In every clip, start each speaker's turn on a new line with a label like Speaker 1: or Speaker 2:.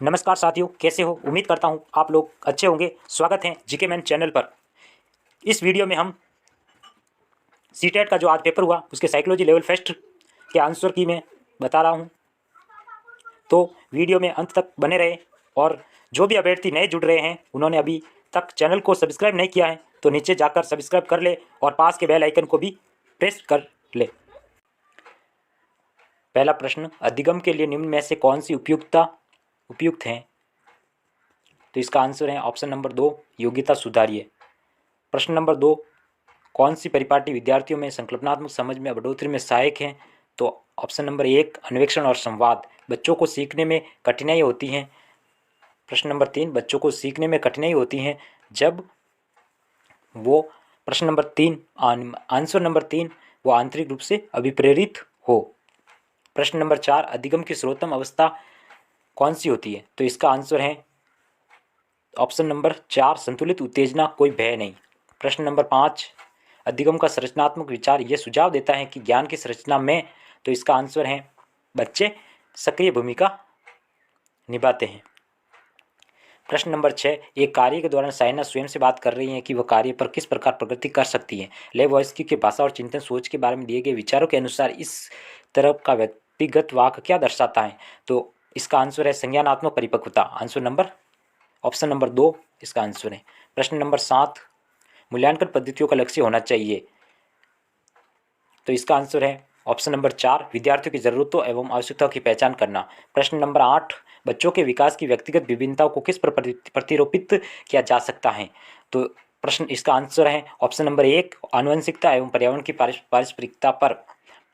Speaker 1: नमस्कार साथियों, कैसे हो? उम्मीद करता हूँ आप लोग अच्छे होंगे। स्वागत है जीके मैन चैनल पर। इस वीडियो में हम सीटेट का जो आज पेपर हुआ उसके साइकोलॉजी लेवल फर्स्ट के आंसर की मैं बता रहा हूँ, तो वीडियो में अंत तक बने रहे। और जो भी अभ्यर्थी नए जुड़ रहे हैं उन्होंने अभी तक चैनल को सब्सक्राइब नहीं किया है तो नीचे जाकर सब्सक्राइब कर ले और पास के बेल आइकन को भी प्रेस कर ले। पहला प्रश्न, अधिगम के लिए निम्न में से कौन सी उपयुक्त है? तो इसका आंसर है ऑप्शन नंबर 2, योग्यता सुधारिए। प्रश्न नंबर 2, कौन सी परिपाटी विद्यार्थियों में संकल्पनात्मक समझ में बढ़ोतरी में सहायक है? तो ऑप्शन नंबर 1, अन्वेषण और संवाद। बच्चों को सीखने में कठिनाई होती है। प्रश्न नंबर 3, बच्चों को सीखने में कठिनाई होती है जब वो प्रश्न नंबर 3 आंसर नंबर 3 वो आंतरिक रूप से अभिप्रेरित हो। प्रश्न नंबर 4, अधिगम की सर्वोत्तम अवस्था कौन सी होती है? तो इसका आंसर है ऑप्शन नंबर 4, संतुलित उत्तेजना, कोई भय नहीं। प्रश्न नंबर 5, अधिगम का संरचनात्मक विचार यह सुझाव देता है कि ज्ञान की संरचना में, तो इसका आंसर है बच्चे सक्रिय भूमिका निभाते हैं। प्रश्न नंबर 6, एक कार्य के दौरान साइना स्वयं से बात कर रही है कि वह कार्य पर किस प्रकार प्रगति कर सकती है। लेवोस्की के भाषा और चिंतन सोच के बारे में दिए गए विचारों के अनुसार इस तरह का व्यक्तिगत वाक्य क्या दर्शाता है? तो इसका आंसर है संज्ञानात्मक परिपक्वता। आंसर नंबर ऑप्शन नंबर 2 इसका आंसर है। प्रश्न नंबर 7, मूल्यांकन पद्धतियों का लक्ष्य होना चाहिए। तो इसका आंसर है ऑप्शन नंबर 4, विद्यार्थियों की ज़रूरतों एवं आवश्यकताओं की पहचान करना। प्रश्न नंबर 8, बच्चों के विकास की व्यक्तिगत विभिन्नताओं को किस पर प्रतिरूपित किया जा सकता है? तो प्रश्न इसका आंसर है ऑप्शन नंबर 1, आनुवंशिकता एवं पर्यावरण की पारस्परिकता पर।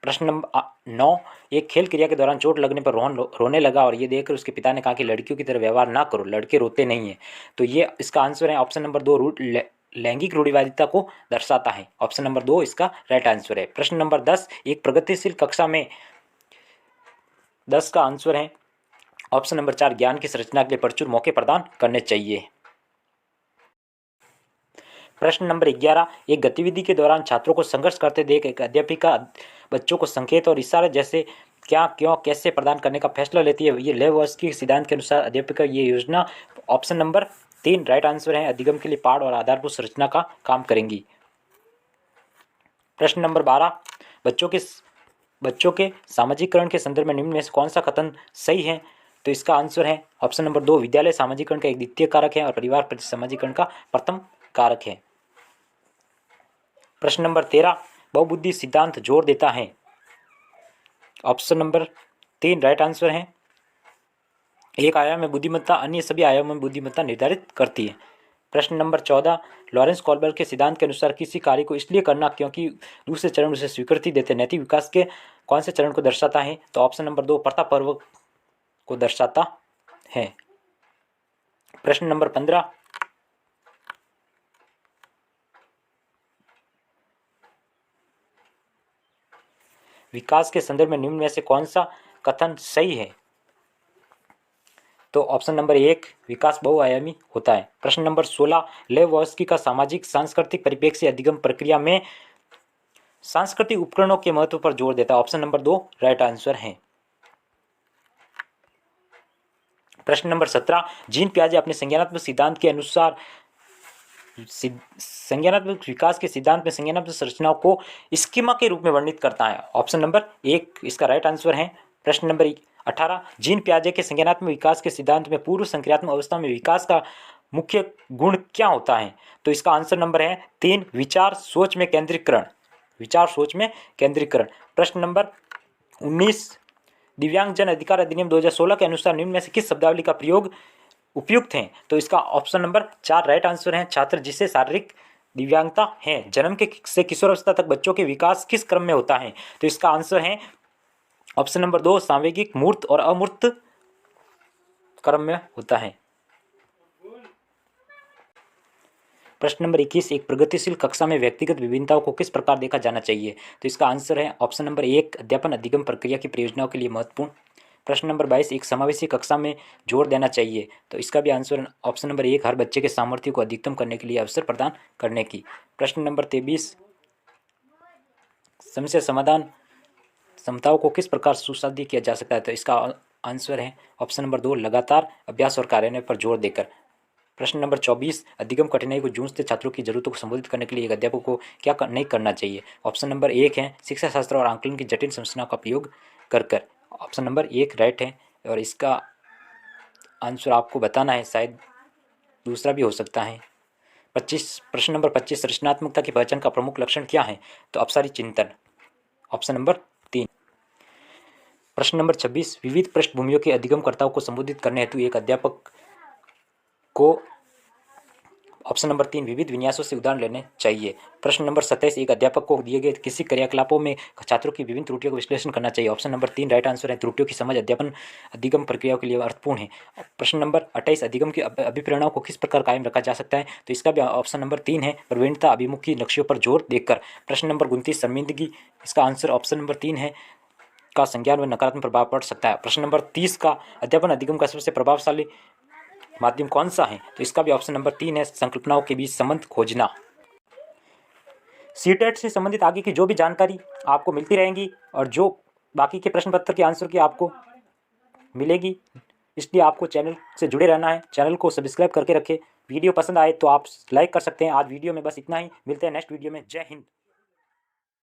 Speaker 1: प्रश्न नंबर 9, एक खेल क्रिया के दौरान चोट लगने पर रोहन रोने लगा और ये देखकर उसके पिता ने कहा कि लड़कियों की तरह व्यवहार ना करो, लड़के रोते नहीं हैं। तो ये इसका आंसर है ऑप्शन नंबर 2, लैंगिक रूढ़िवादिता को दर्शाता है। ऑप्शन नंबर 2 इसका राइट आंसर है। प्रश्न नंबर 10, एक प्रगतिशील कक्षा में 10 का आंसर है ऑप्शन नंबर 4, ज्ञान की संरचना के लिए प्रचुर मौके प्रदान करने चाहिए। प्रश्न नंबर 11, एक गतिविधि के दौरान छात्रों को संघर्ष करते देख एक अध्यापिका बच्चों को संकेत और इशारे जैसे क्या, क्यों, कैसे प्रदान करने का फैसला लेती है। ये लेवोस्की के सिद्धांत के अनुसार अध्यापिका ये योजना ऑप्शन नंबर 3 राइट आंसर है, अधिगम के लिए पाठ और आधारभूत संरचना का काम करेंगी। प्रश्न नंबर 12, बच्चों के सामाजिकरण के संदर्भ में निम्न में से कौन सा कथन सही है? तो इसका आंसर है ऑप्शन नंबर 2, विद्यालय सामाजिकरण का एक द्वितीय कारक है और परिवार प्रति सामाजिकरण का प्रथम कारक है। प्रश्न नंबर 13, बहुबुद्धि सिद्धांत जोर देता है। ऑप्शन नंबर 3 राइट आंसर है, एक आयाम में बुद्धिमत्ता अन्य सभी आयामों में बुद्धिमत्ता निर्धारित करती है। प्रश्न नंबर 14, लॉरेंस कॉल्बर्ग के सिद्धांत के अनुसार किसी कार्य को इसलिए करना क्योंकि दूसरे चरण उसे स्वीकृति देते नैतिक विकास के कौन से चरण को दर्शाता है? तो ऑप्शन नंबर 2, प्रथा पर्व को दर्शाता है। प्रश्न नंबर 15, विकास के संदर्भ में निम्न में से कौन सा कथन सही है? तो ऑप्शन नंबर 1, विकास बहुआयामी होता है। प्रश्न नंबर 16, लेवोस्की का सामाजिक सांस्कृतिक परिप्रेक्ष्य अधिगम प्रक्रिया में सांस्कृतिक उपकरणों के महत्व पर जोर देता है। ऑप्शन नंबर 2 राइट आंसर है। प्रश्न नंबर 17, जीन पियाजे अपने संज्ञानात्मक सिद्धांत के अनुसार संज्ञानात्मक विकास के सिद्धांत में संज्ञानात्मक संरचनाओं को स्कीमा के रूप में वर्णित करता है। ऑप्शन नंबर 1 इसका राइट आंसर है। प्रश्न नंबर 18, जीन पियाजे के संज्ञानात्मक विकास के सिद्धांत में पूर्व संक्रियात्मक अवस्था में विकास का मुख्य गुण क्या होता है? तो इसका आंसर नंबर है 3, विचार सोच में केंद्रीकरण। प्रश्न नंबर 19, दिव्यांगजन अधिकार अधिनियम 2016 के अनुसार निम्न में से किस शब्दावली का प्रयोग उपयुक्त है? तो इसका ऑप्शन नंबर 4 राइट आंसर है, छात्र जिसे शारीरिक दिव्यांगता है जन्म के से किशोरावस्था तक बच्चों के विकास किस क्रम में होता है? तो इसका आंसर है ऑप्शन नंबर 2, सांवेगिक, मूर्त और अमूर्त क्रम में होता है। प्रश्न नंबर 21, एक प्रगतिशील कक्षा में व्यक्तिगत विभिन्नताओं को किस प्रकार देखा जाना चाहिए? तो इसका आंसर है ऑप्शन नंबर 1, अध्यापन अधिगम प्रक्रिया की प्रयोजनाओं के लिए महत्वपूर्ण। प्रश्न नंबर 22, एक समावेशी कक्षा में जोर देना चाहिए। तो इसका भी आंसर ऑप्शन नंबर 1, हर बच्चे के सामर्थ्य को अधिकतम करने के लिए अवसर प्रदान करने की। प्रश्न नंबर 23, समस्या समाधान क्षमताओं को किस प्रकार सुसाध्य किया जा सकता है? तो इसका आंसर है ऑप्शन नंबर 2 लगातार अभ्यास और कार्यान्वयन पर जोर देकर। प्रश्न नंबर 24 अधिगम कठिनाई को जूझते छात्रों की जरूरतों को संबोधित करने के लिए एक अध्यापक को क्या नहीं करना चाहिए। ऑप्शन नंबर 1 है शिक्षा शास्त्र और आंकलन की जटिल संरचना का उपयोग कर। ऑप्शन नंबर 1 राइट है और इसका आंसर आपको बताना है, शायद दूसरा भी हो सकता है। 25 प्रश्न नंबर 25 रचनात्मकता की पहचान का प्रमुख लक्षण क्या है, तो अपसारी चिंतन, ऑप्शन नंबर 3। प्रश्न नंबर 26 विविध पृष्ठभूमियों के अधिगमकर्ताओं को संबोधित करने हेतु एक अध्यापक को, ऑप्शन नंबर 3 विविध विन्यासों से उदाहरण लेने चाहिए। प्रश्न नंबर 27 एक अध्यापक को दिए गए किसी क्रियाकलापों में छात्रों की विभिन्न त्रुटियों का विश्लेषण करना चाहिए। ऑप्शन नंबर 3 राइट आंसर है, त्रुटियों की समझ अध्यापन अधिगम प्रक्रियाओं के लिए अर्थपूर्ण है। प्रश्न नंबर 28 अधिगम की अभिप्रेरणाओं को किस प्रकार कायम रखा जा सकता है, तो इसका भी ऑप्शन नंबर 3 है, प्रवीणता अभिमुखी लक्ष्यों पर जोर देकर। प्रश्न नंबर 29 शर्मिंदगी, इसका आंसर ऑप्शन नंबर 3 है, का संज्ञान व नकारात्मक प्रभाव पड़ सकता है। प्रश्न नंबर 30 का अध्यापन अधिगम का सबसे प्रभावशाली माध्यम कौन सा है, तो इसका भी ऑप्शन नंबर 3 है, संकल्पनाओं के बीच संबंध खोजना। सीटेट से संबंधित आगे की जो भी जानकारी आपको मिलती रहेंगी और जो बाकी के प्रश्न पत्र के आंसर की आपको मिलेगी, इसलिए आपको चैनल से जुड़े रहना है। चैनल को सब्सक्राइब करके रखें। वीडियो पसंद आए तो आप लाइक कर सकते हैं। आज वीडियो में बस इतना ही, मिलते हैं नेक्स्ट वीडियो में। जय हिंद।